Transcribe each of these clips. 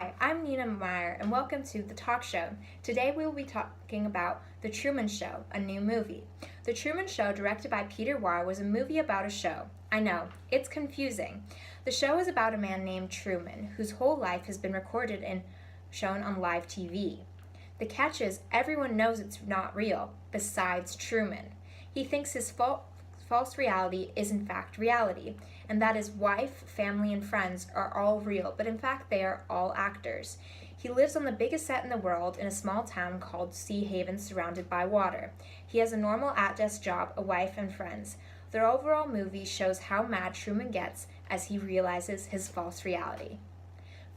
Hi, I'm Nina Meyer, and welcome to The Talk Show. Today we will be talking about The Truman Show, a new movie. The Truman Show, directed by Peter Weir, was a movie about a show. I know, it's confusing. The show is about a man named Truman, whose whole life has been recorded and shown on live TV. The catch is, everyone knows it's not real, besides Truman. He thinks his false reality is in fact reality, and that his wife, family, and friends are all real, but in fact they are all actors. He lives on the biggest set in the world in a small town called Sea Haven, surrounded by water. He has a normal at-desk job, a wife, and friends. The overall movie shows how mad Truman gets as he realizes his false reality.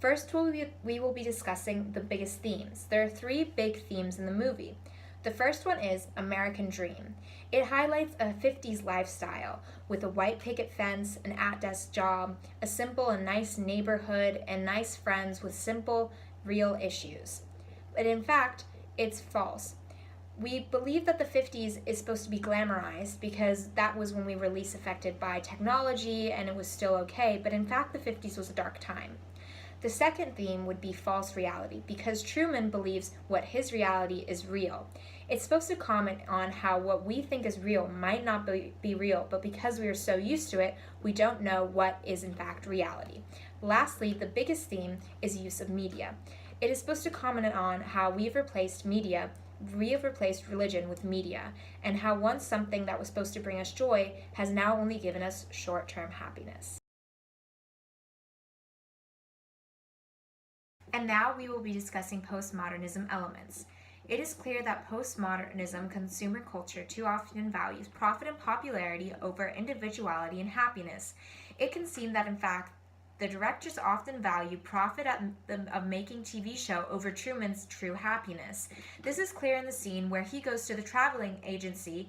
First, we will be discussing the biggest themes. There are three big themes in the movie. The first one is American Dream. It highlights a 50s lifestyle with a white picket fence, an at-desk job, a simple and nice neighborhood, and nice friends with simple, real issues. But in fact, it's false. We believe that the 50s is supposed to be glamorized because that was when we were least affected by technology and it was still okay, but in fact the 50s was a dark time. The second theme would be false reality, because Truman believes what his reality is real. It's supposed to comment on how what we think is real might not be real, but because we are so used to it, we don't know what is in fact reality. Lastly, the biggest theme is use of media. It is supposed to comment on how we have replaced religion with media, and how once something that was supposed to bring us joy has now only given us short-term happiness. And now we will be discussing postmodernism elements. It is clear that postmodernism consumer culture too often values profit and popularity over individuality and happiness. It can seem that in fact the directors often value profit of making TV show over Truman's true happiness. This is clear in the scene where he goes to the traveling agency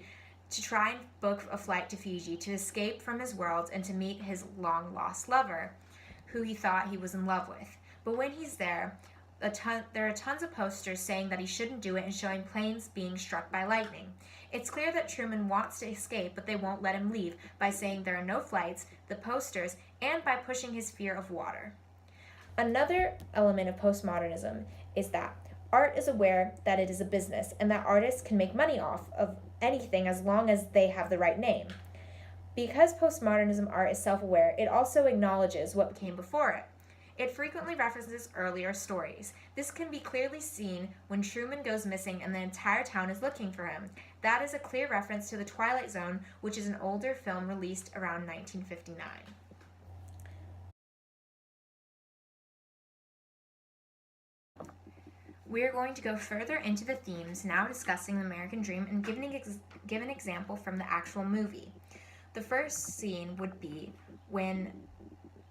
to try and book a flight to Fiji to escape from his world and to meet his long-lost lover, who he thought he was in love with. But when he's there, there are tons of posters saying that he shouldn't do it and showing planes being struck by lightning. It's clear that Truman wants to escape, but they won't let him leave by saying there are no flights, the posters, and by pushing his fear of water. Another element of postmodernism is that art is aware that it is a business and that artists can make money off of anything as long as they have the right name. Because postmodernism art is self-aware, it also acknowledges what came before it. It frequently references earlier stories. This can be clearly seen when Truman goes missing and the entire town is looking for him. That is a clear reference to The Twilight Zone, which is an older film released around 1959. We are going to go further into the themes, now discussing the American Dream and give an example from the actual movie. The first scene would be when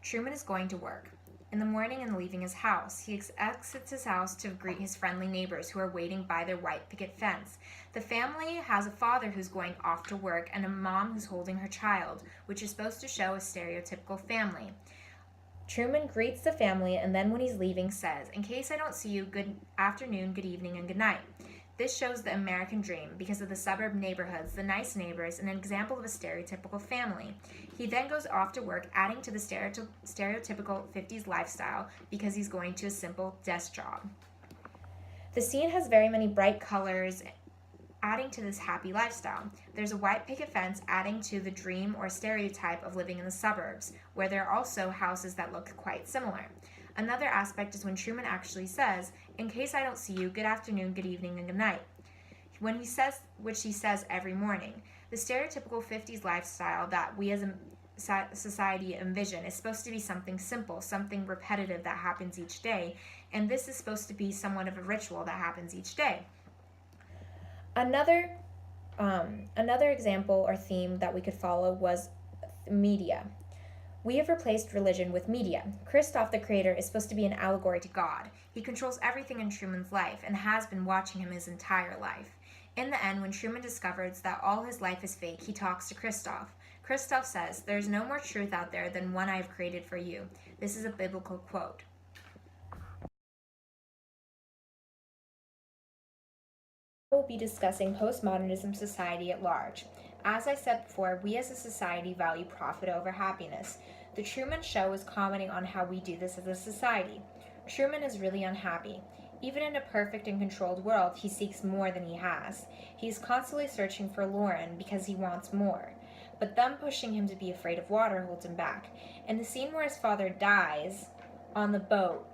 Truman is going to work. In the morning and leaving his house, he exits his house to greet his friendly neighbors who are waiting by their white picket fence. The family has a father who's going off to work and a mom who's holding her child, which is supposed to show a stereotypical family. Truman greets the family and then when he's leaving says, "In case I don't see you, good afternoon, good evening, and good night." This shows the American dream because of the suburb neighborhoods, the nice neighbors, and an example of a stereotypical family. He then goes off to work, adding to the stereotypical 50s lifestyle because he's going to a simple desk job. The scene has very many bright colors, adding to this happy lifestyle. There's a white picket fence adding to the dream or stereotype of living in the suburbs, where there are also houses that look quite similar. Another aspect is when Truman actually says, "In case I don't see you, good afternoon, good evening, and good night," which he says every morning. The stereotypical 50s lifestyle that we as a society envision is supposed to be something simple, something repetitive that happens each day, and this is supposed to be somewhat of a ritual that happens each day. Another example or theme that we could follow was media. We have replaced religion with media. Christof, the creator, is supposed to be an allegory to God. He controls everything in Truman's life and has been watching him his entire life. In the end, when Truman discovers that all his life is fake, he talks to Christof. Christof says, "There's no more truth out there than one I have created for you." This is a biblical quote. We'll be discussing postmodernism society at large. As I said before, we as a society value profit over happiness. The Truman Show is commenting on how we do this as a society. Truman is really unhappy. Even in a perfect and controlled world, he seeks more than he has. He is constantly searching for Lauren because he wants more. But them pushing him to be afraid of water holds him back. In the scene where his father dies on the boat,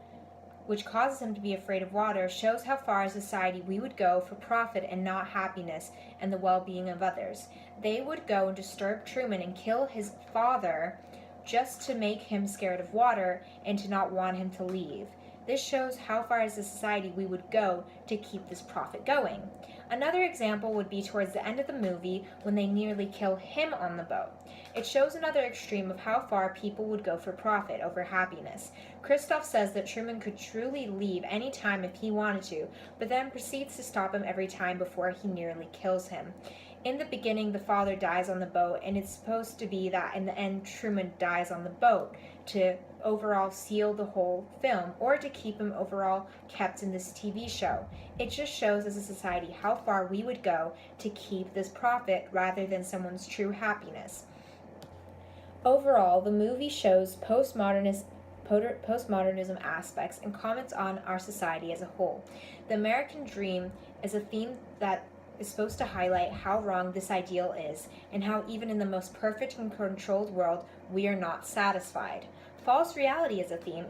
which causes him to be afraid of water, shows how far as society we would go for profit and not happiness and the well-being of others. They would go and disturb Truman and kill his father just to make him scared of water and to not want him to leave. This shows how far as a society we would go to keep this profit going. Another example would be towards the end of the movie when they nearly kill him on the boat. It shows another extreme of how far people would go for profit over happiness. Christof says that Truman could truly leave any time if he wanted to, but then proceeds to stop him every time before he nearly kills him. In the beginning, the father dies on the boat, and it's supposed to be that in the end, Truman dies on the boat to overall seal the whole film, or to keep him overall kept in this TV show. It just shows as a society how far we would go to keep this profit rather than someone's true happiness. Overall, the movie shows postmodernism aspects and comments on our society as a whole. The American dream is a theme that is supposed to highlight how wrong this ideal is and how even in the most perfect and controlled world, we are not satisfied. False reality as a theme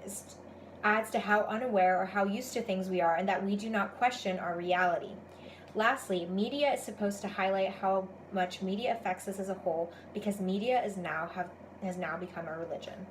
adds to how unaware or how used to things we are and that we do not question our reality. Lastly, media is supposed to highlight how much media affects us as a whole because media has now become a religion.